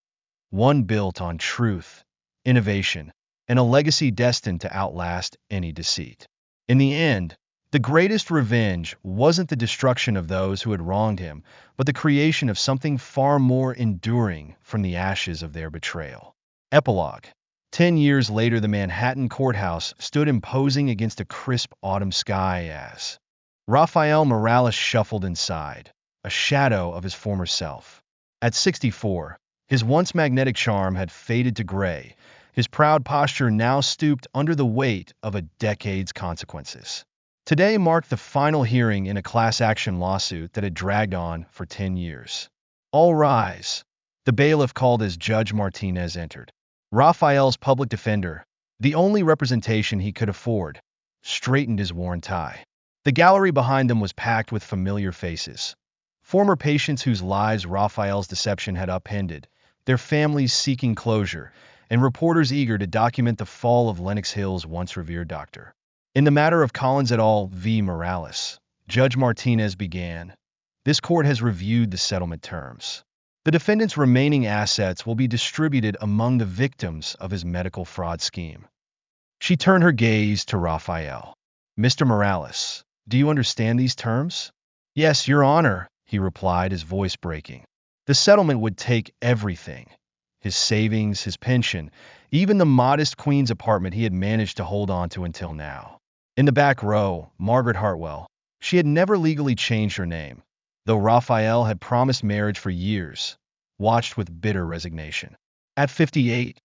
one built on truth, innovation, and a legacy destined to outlast any deceit. In the end, the greatest revenge wasn't the destruction of those who had wronged him, but the creation of something far more enduring from the ashes of their betrayal. Epilogue. 10 years later, the Manhattan courthouse stood imposing against a crisp autumn sky as Rafael Morales shuffled inside, a shadow of his former self. At 64, his once magnetic charm had faded to gray, his proud posture now stooped under the weight of a decade's consequences. Today marked the final hearing in a class action lawsuit that had dragged on for 10 years. All rise. The bailiff called as Judge Martinez entered. Raphael's public defender, the only representation he could afford, straightened his worn tie. The gallery behind them was packed with familiar faces. Former patients whose lives Raphael's deception had upended, their families seeking closure, and reporters eager to document the fall of Lenox Hill's once revered doctor. In the matter of Collins et al. V. Morales, Judge Martinez began. This court has reviewed the settlement terms. The defendant's remaining assets will be distributed among the victims of his medical fraud scheme. She turned her gaze to Raphael. Mr. Morales, do you understand these terms? Yes, Your Honor, he replied, his voice breaking. The settlement would take everything. His savings, his pension, even the modest Queen's apartment he had managed to hold on to until now. In the back row, Margaret Hartwell. She had never legally changed her name, though Raphael had promised marriage for years, watched with bitter resignation. At 58,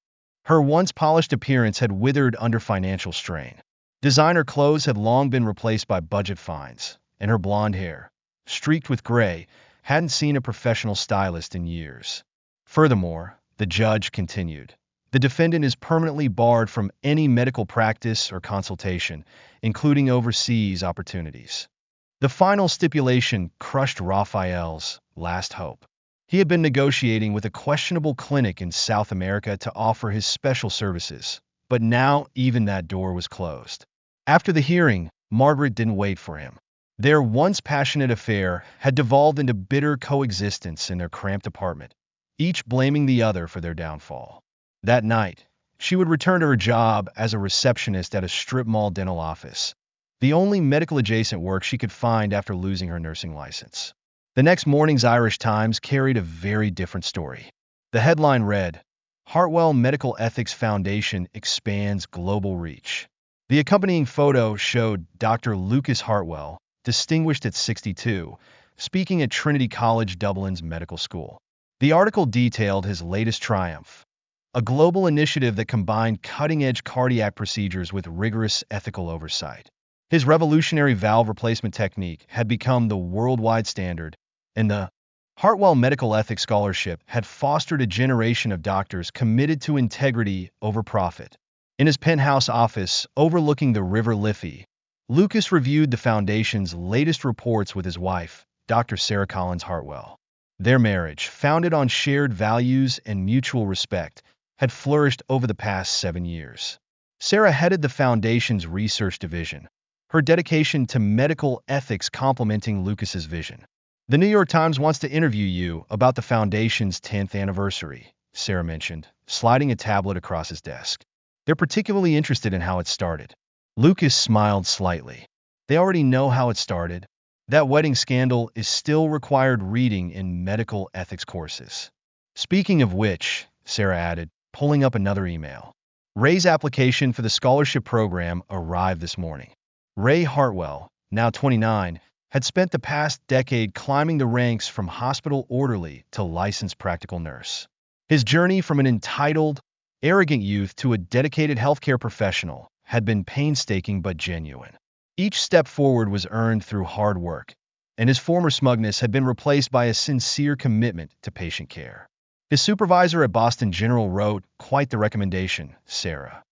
her once polished appearance had withered under financial strain. Designer clothes had long been replaced by budget finds, and her blonde hair, streaked with gray, hadn't seen a professional stylist in years. Furthermore, the judge continued, the defendant is permanently barred from any medical practice or consultation, including overseas opportunities. The final stipulation crushed Raphael's last hope. He had been negotiating with a questionable clinic in South America to offer his special services, but now even that door was closed. After the hearing, Margaret didn't wait for him. Their once passionate affair had devolved into bitter coexistence in their cramped apartment, each blaming the other for their downfall. That night, she would return to her job as a receptionist at a strip mall dental office, the only medical-adjacent work she could find after losing her nursing license. The next morning's Irish Times carried a very different story. The headline read, Hartwell Medical Ethics Foundation expands global reach. The accompanying photo showed Dr. Lucas Hartwell, distinguished at 62, speaking at Trinity College Dublin's medical school. The article detailed his latest triumph, a global initiative that combined cutting-edge cardiac procedures with rigorous ethical oversight. His revolutionary valve replacement technique had become the worldwide standard, and the Hartwell Medical Ethics Scholarship had fostered a generation of doctors committed to integrity over profit. In his penthouse office overlooking the River Liffey, Lucas reviewed the foundation's latest reports with his wife, Dr. Sarah Collins Hartwell. Their marriage, founded on shared values and mutual respect, had flourished over the past 7 years. Sarah headed the foundation's research division, her dedication to medical ethics complementing Lucas's vision. The New York Times wants to interview you about the foundation's 10th anniversary, Sarah mentioned, sliding a tablet across his desk. They're particularly interested in how it started. Lucas smiled slightly. They already know how it started. That wedding scandal is still required reading in medical ethics courses. Speaking of which, Sarah added, pulling up another email. Ray's application for the scholarship program arrived this morning. Ray Hartwell, now 29, had spent the past decade climbing the ranks from hospital orderly to licensed practical nurse. His journey from an entitled, arrogant youth to a dedicated healthcare professional had been painstaking but genuine. Each step forward was earned through hard work, and his former smugness had been replaced by a sincere commitment to patient care. His supervisor at Boston General wrote, quite the recommendation, Sarah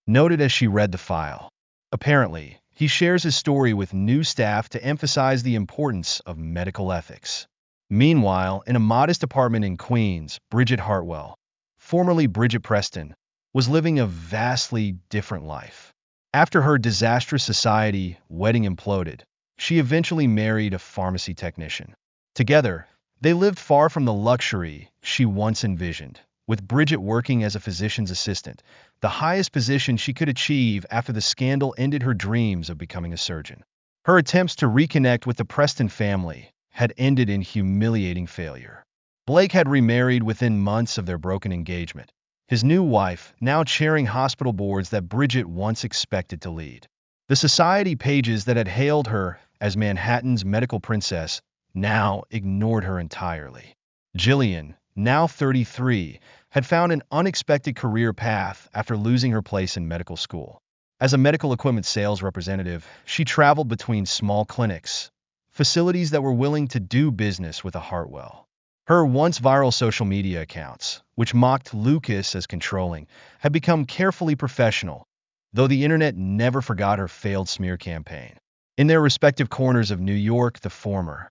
noted as she read the file. Apparently, he shares his story with new staff to emphasize the importance of medical ethics. Meanwhile, in a modest apartment in Queens, Bridget Hartwell, formerly Bridget Preston, was living a vastly different life. After her disastrous society wedding imploded, she eventually married a pharmacy technician. Together, they lived far from the luxury she once envisioned, with Bridget working as a physician's assistant, the highest position she could achieve after the scandal ended her dreams of becoming a surgeon. Her attempts to reconnect with the Preston family had ended in humiliating failure. Blake had remarried within months of their broken engagement, his new wife now chairing hospital boards that Bridget once expected to lead. The society pages that had hailed her as Manhattan's medical princess now ignored her entirely. Jillian, now 33, had found an unexpected career path after losing her place in medical school. As a medical equipment sales representative, she traveled between small clinics, facilities that were willing to do business with a Hartwell. Her once viral social media accounts, which mocked Lucas as controlling, had become carefully professional, though the internet never forgot her failed smear campaign. In their respective corners of New York, the former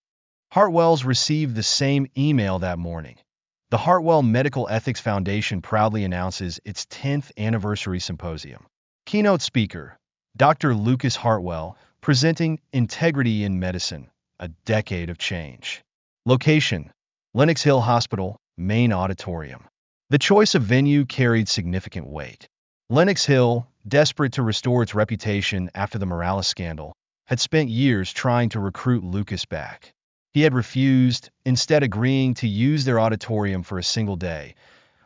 Hartwells received the same email that morning. The Hartwell Medical Ethics Foundation proudly announces its 10th anniversary symposium. Keynote speaker, Dr. Lucas Hartwell, presenting Integrity in Medicine, a Decade of Change. Location, Lenox Hill Hospital, Main Auditorium. The choice of venue carried significant weight. Lenox Hill, desperate to restore its reputation after the Morales scandal, had spent years trying to recruit Lucas back. He had refused, instead agreeing to use their auditorium for a single day,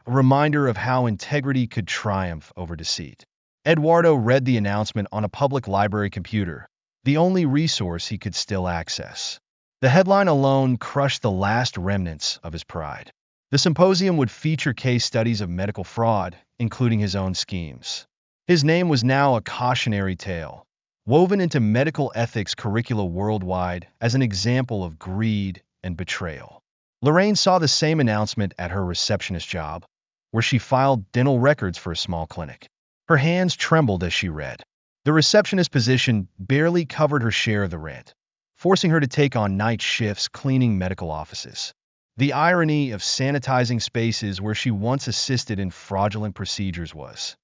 a reminder of how integrity could triumph over deceit. Eduardo read the announcement on a public library computer, the only resource he could still access. The headline alone crushed the last remnants of his pride. The symposium would feature case studies of medical fraud, including his own schemes. His name was now a cautionary tale, woven into medical ethics curricula worldwide as an example of greed and betrayal. Lorraine saw the same announcement at her receptionist job, where she filed dental records for a small clinic. Her hands trembled as she read. The receptionist position barely covered her share of the rent, forcing her to take on night shifts cleaning medical offices. The irony of sanitizing spaces where she once assisted in fraudulent procedures was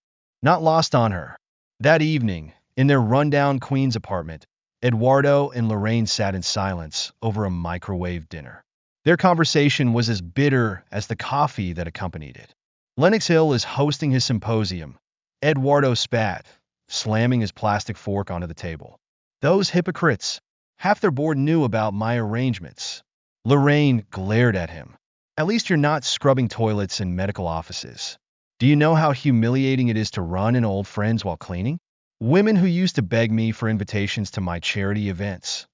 not lost on her. That evening, in their rundown Queens apartment, Eduardo and Lorraine sat in silence over a microwave dinner. Their conversation was as bitter as the coffee that accompanied it. Lenox Hill is hosting his symposium. Eduardo spat, slamming his plastic fork onto the table. Those hypocrites. Half their board knew about my arrangements. Lorraine glared at him. At least you're not scrubbing toilets in medical offices. Do you know how humiliating it is to run into old friends while cleaning? Women who used to beg me for invitations to my charity events.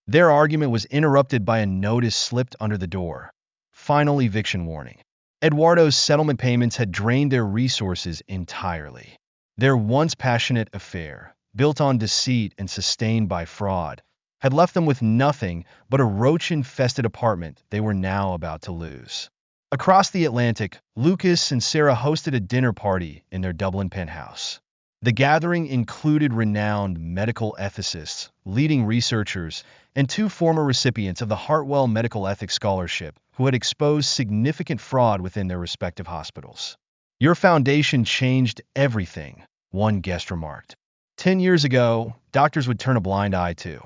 Their argument was interrupted by a notice slipped under the door. Final eviction warning. Eduardo's settlement payments had drained their resources entirely. Their once passionate affair, built on deceit and sustained by fraud, had left them with nothing but a roach-infested apartment they were now about to lose. Across the Atlantic, Lucas and Sarah hosted a dinner party in their Dublin penthouse. The gathering included renowned medical ethicists, leading researchers, and two former recipients of the Hartwell Medical Ethics Scholarship who had exposed significant fraud within their respective hospitals. Your foundation changed everything, one guest remarked. 10 years ago, doctors would turn a blind eye to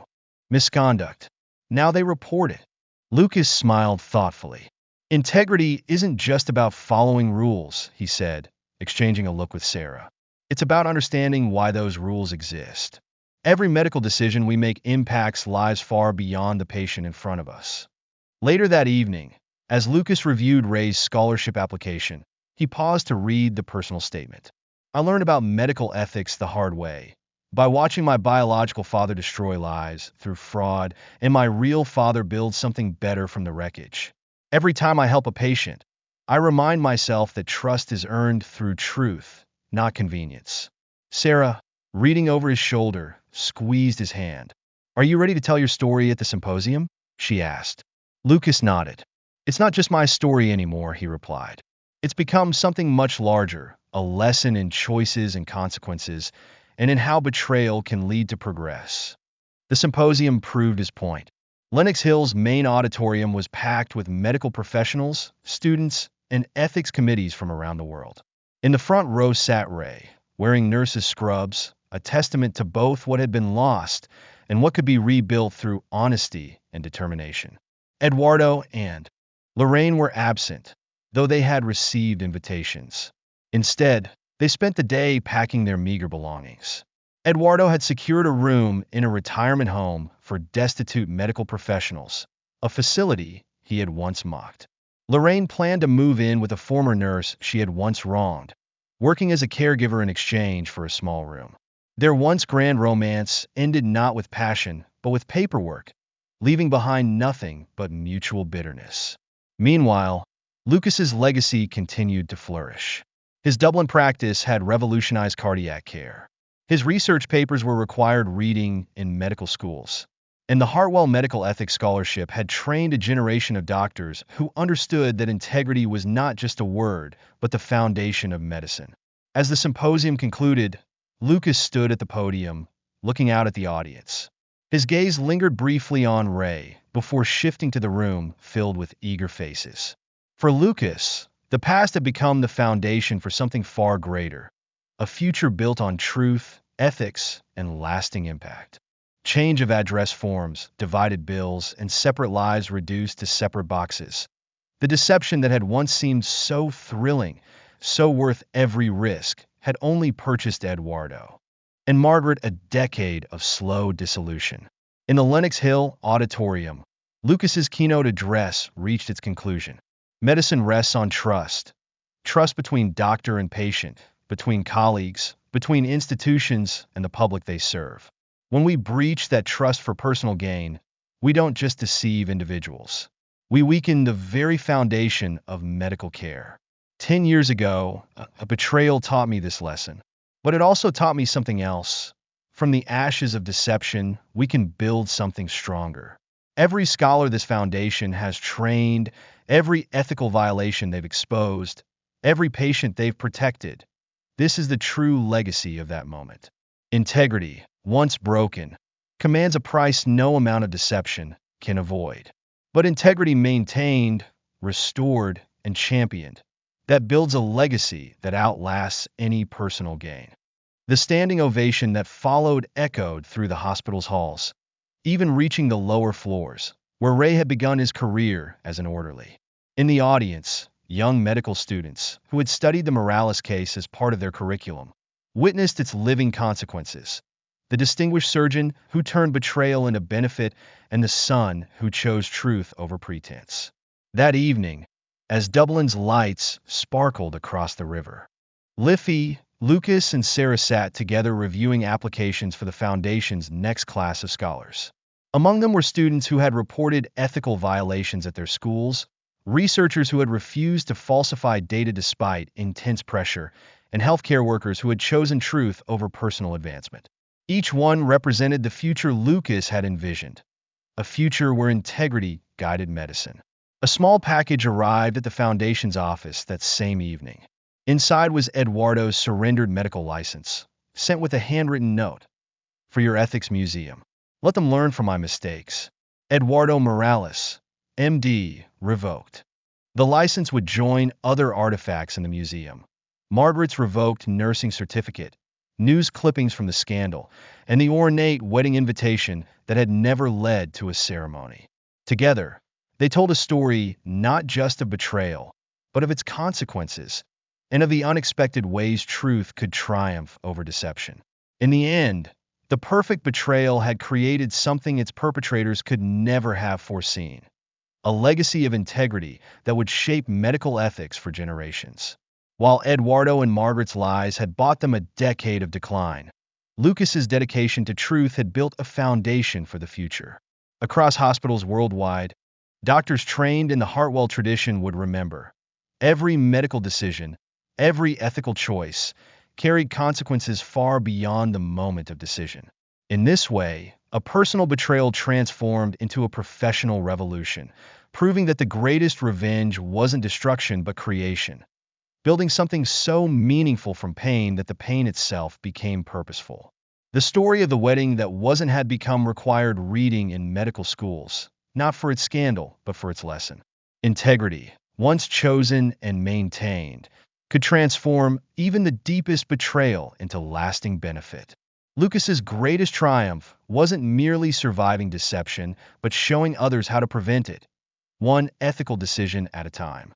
misconduct. Now they report it. Lucas smiled thoughtfully. Integrity isn't just about following rules, he said, exchanging a look with Sarah. It's about understanding why those rules exist. Every medical decision we make impacts lives far beyond the patient in front of us. Later that evening, as Lucas reviewed Ray's scholarship application, he paused to read the personal statement. I learned about medical ethics the hard way, by watching my biological father destroy lives through fraud and my real father build something better from the wreckage. Every time I help a patient, I remind myself that trust is earned through truth, not convenience. Sarah, reading over his shoulder, squeezed his hand. Are you ready to tell your story at the symposium? She asked. Lucas nodded. It's not just my story anymore, he replied. It's become something much larger, a lesson in choices and consequences, and in how betrayal can lead to progress. The symposium proved his point. Lenox Hill's main auditorium was packed with medical professionals, students, and ethics committees from around the world. In the front row sat Ray, wearing nurse's scrubs, a testament to both what had been lost and what could be rebuilt through honesty and determination. Eduardo and Lorraine were absent, though they had received invitations. Instead, they spent the day packing their meager belongings. Eduardo had secured a room in a retirement home for destitute medical professionals, a facility he had once mocked. Lorraine planned to move in with a former nurse she had once wronged, working as a caregiver in exchange for a small room. Their once grand romance ended not with passion, but with paperwork, leaving behind nothing but mutual bitterness. Meanwhile, Lucas's legacy continued to flourish. His Dublin practice had revolutionized cardiac care. His research papers were required reading in medical schools. And the Hartwell Medical Ethics Scholarship had trained a generation of doctors who understood that integrity was not just a word, but the foundation of medicine. As the symposium concluded, Lucas stood at the podium, looking out at the audience. His gaze lingered briefly on Ray before shifting to the room filled with eager faces. For Lucas, the past had become the foundation for something far greater, a future built on truth, ethics, and lasting impact. Change of address forms, divided bills, and separate lives reduced to separate boxes. The deception that had once seemed so thrilling, so worth every risk, had only purchased Eduardo and Margaret a decade of slow dissolution. In the Lenox Hill Auditorium, Lucas's keynote address reached its conclusion. Medicine rests on trust. Trust between doctor and patient, between colleagues, between institutions and the public they serve. When we breach that trust for personal gain, we don't just deceive individuals. We weaken the very foundation of medical care. 10 years ago, a betrayal taught me this lesson. But it also taught me something else. From the ashes of deception, we can build something stronger. Every scholar this foundation has trained, every ethical violation they've exposed, every patient they've protected. This is the true legacy of that moment. Integrity, once broken, commands a price no amount of deception can avoid. But integrity maintained, restored, and championed, that builds a legacy that outlasts any personal gain. The standing ovation that followed echoed through the hospital's halls, even reaching the lower floors, where Ray had begun his career as an orderly. In the audience, young medical students, who had studied the Morales case as part of their curriculum, witnessed its living consequences. The distinguished surgeon who turned betrayal into benefit, and the son who chose truth over pretense. That evening, as Dublin's lights sparkled across the river, Liffey, Lucas, and Sarah sat together reviewing applications for the Foundation's next class of scholars. Among them were students who had reported ethical violations at their schools, researchers who had refused to falsify data despite intense pressure, and healthcare workers who had chosen truth over personal advancement. Each one represented the future Lucas had envisioned, a future where integrity guided medicine. A small package arrived at the Foundation's office that same evening. Inside was Eduardo's surrendered medical license, sent with a handwritten note. For your ethics museum. Let them learn from my mistakes. Eduardo Morales, MD, revoked. The license would join other artifacts in the museum. Margaret's revoked nursing certificate, news clippings from the scandal, and the ornate wedding invitation that had never led to a ceremony. Together, they told a story not just of betrayal, but of its consequences, and of the unexpected ways truth could triumph over deception. In the end, the perfect betrayal had created something its perpetrators could never have foreseen, a legacy of integrity that would shape medical ethics for generations. While Eduardo and Margaret's lies had bought them a decade of decline, Lucas's dedication to truth had built a foundation for the future. Across hospitals worldwide, doctors trained in the Hartwell tradition would remember every medical decision, every ethical choice, carried consequences far beyond the moment of decision. In this way, a personal betrayal transformed into a professional revolution, proving that the greatest revenge wasn't destruction but creation, building something so meaningful from pain that the pain itself became purposeful. The story of the wedding that wasn't had become required reading in medical schools, not for its scandal, but for its lesson. Integrity, once chosen and maintained, could transform even the deepest betrayal into lasting benefit. Lucas's greatest triumph wasn't merely surviving deception, but showing others how to prevent it, one ethical decision at a time.